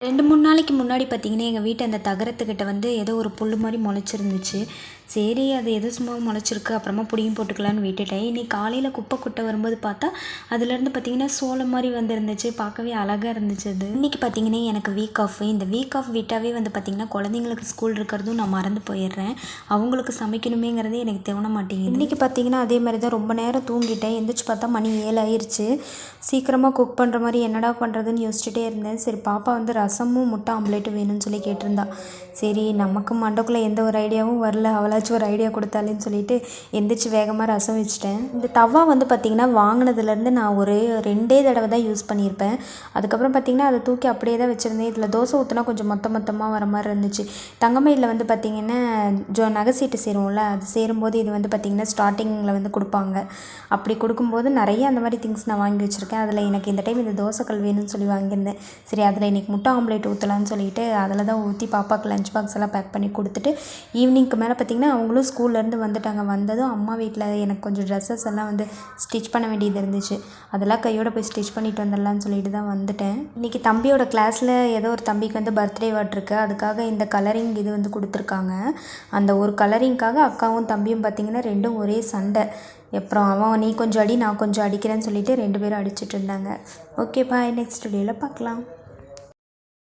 2, 3 நாளைக்கு முன்னாடி பார்த்தீங்கன்னா, எங்க வீட்டு அந்த தகரத்துக்கிட்ட வந்து ஏதோ ஒரு புல்லு மாரி மொளச்சிருந்துச்சு. சரி அது ஏதோ சும்மா மொளச்சிருக்கு, அப்புறமா புடுங்கி போட்டுக்கலான்னு விட்டுட்டேன். இன்னைக்கு காலையில குப்பை கொட்ட வரும்போது பார்த்தா, அதுலேருந்து பார்த்தீங்கன்னா சோளம் மாரி வந்துருந்துச்சு. பார்க்கவே அழகா இருந்துச்சு அது. இன்னைக்கு பார்த்தீங்கன்னா, எனக்கு வீக் ஆஃப். இந்த வீக் ஆஃப் விட்டாவே வந்து பார்த்தீங்கன்னா, குழந்தைங்களுக்கு ஸ்கூல் இருக்கிறதும் நான் மறந்து போயிடுறேன். அவங்களுக்கு சமைக்கணுமேங்கிறதே எனக்கு தோண மாட்டேங்குது. இன்னைக்கு பார்த்தீங்கன்னா, அதே மாரி தான் ரொம்ப நேரம் தூங்கிட்டேன். எந்திரிச்சு பார்த்தா மணி 7 ஆயிருச்சு. சீக்கிரமாக குக் பண்ணுற மாதிரி என்னடா பண்ணுறதுன்னு யோசிச்சுட்டே இருந்தேன். சரி பாப்பா வந்து ரசமும் முட்டை ஆம்லேட்டும் வேணும்னு சொல்லி கேட்டிருந்தா. சரி நமக்கு மண்டக்குள்ளே எந்த ஒரு ஐடியாவும் வரல, அவளாச்சும் ஒரு ஐடியா கொடுத்தாலேன்னு சொல்லிட்டு எந்திரிச்சு வேகமாக ரசம் வச்சுட்டேன். இந்த தவா வந்து பார்த்திங்கன்னா வாங்கினதுலேருந்து நான் ஒரு 2 தடவை தான் யூஸ் பண்ணியிருப்பேன். அதுக்கப்புறம் பார்த்திங்கன்னா அதை தூக்கி அப்படியே தான் வச்சுருந்தேன். இதில் தோசை ஊற்றினா கொஞ்சம் மொத்தமாக வர மாதிரி இருந்துச்சு. தங்கமயிலில் வந்து பார்த்திங்கன்னா நகை சீட்டு சேருவோம்ல, அது சேரும்போது இது வந்து பார்த்திங்கன்னா ஸ்டார்டிங்கில் வந்து கொடுப்பாங்க. அப்படி கொடுக்கும்போது நிறைய அந்த மாதிரி திங்ஸ் நான் வாங்கி வச்சுருக்கேன். அதில் எனக்கு இந்த டைம் இந்த தோசைக்கல் வேணும்னு சொல்லி வாங்கியிருந்தேன். சரி அதில் இன்றைக்கி முட்டை ஆம்லேட் ஊற்றலான்னு சொல்லிட்டு அதில் தான் ஊற்றி பாப்பாவுக்கு லஞ்ச் பாக்ஸ் எல்லாம் பேக் பண்ணி கொடுத்துட்டு ஈவினிங்க்கு மேலே பார்த்திங்கன்னா அவங்களும் ஸ்கூல்லேருந்து வந்துட்டாங்க. வந்ததும் அம்மா வீட்டில் எனக்கு கொஞ்சம் ட்ரெஸ்ஸஸ் எல்லாம் வந்து ஸ்டிச் பண்ண வேண்டியது இருந்துச்சு. அதெல்லாம் கையோடு போய் ஸ்டிச் பண்ணிட்டு வந்துடலான்னு சொல்லிட்டு தான் வந்துட்டேன். இன்றைக்கி தம்பியோட கிளாஸில் ஏதோ ஒரு தம்பிக்கு வந்து பர்த்டே வாட்ருக்கு, அதுக்காக இந்த கலரிங் இது வந்து கொடுத்துருக்காங்க. அந்த ஒரு கலரிங்காக அக்காவும் தம்பியும் பார்த்திங்கன்னா ரெண்டும் ஒரே சண்டை. அப்புறம் அவன் நீ கொஞ்சம் அடி நான் கொஞ்சம் அடிக்கிறேன்னு சொல்லிட்டு 2 பேரும் அடிச்சிட்டு இருந்தாங்க. ஓகே பாய், நெக்ஸ்ட் வீடியோவில் பார்க்கலாம்.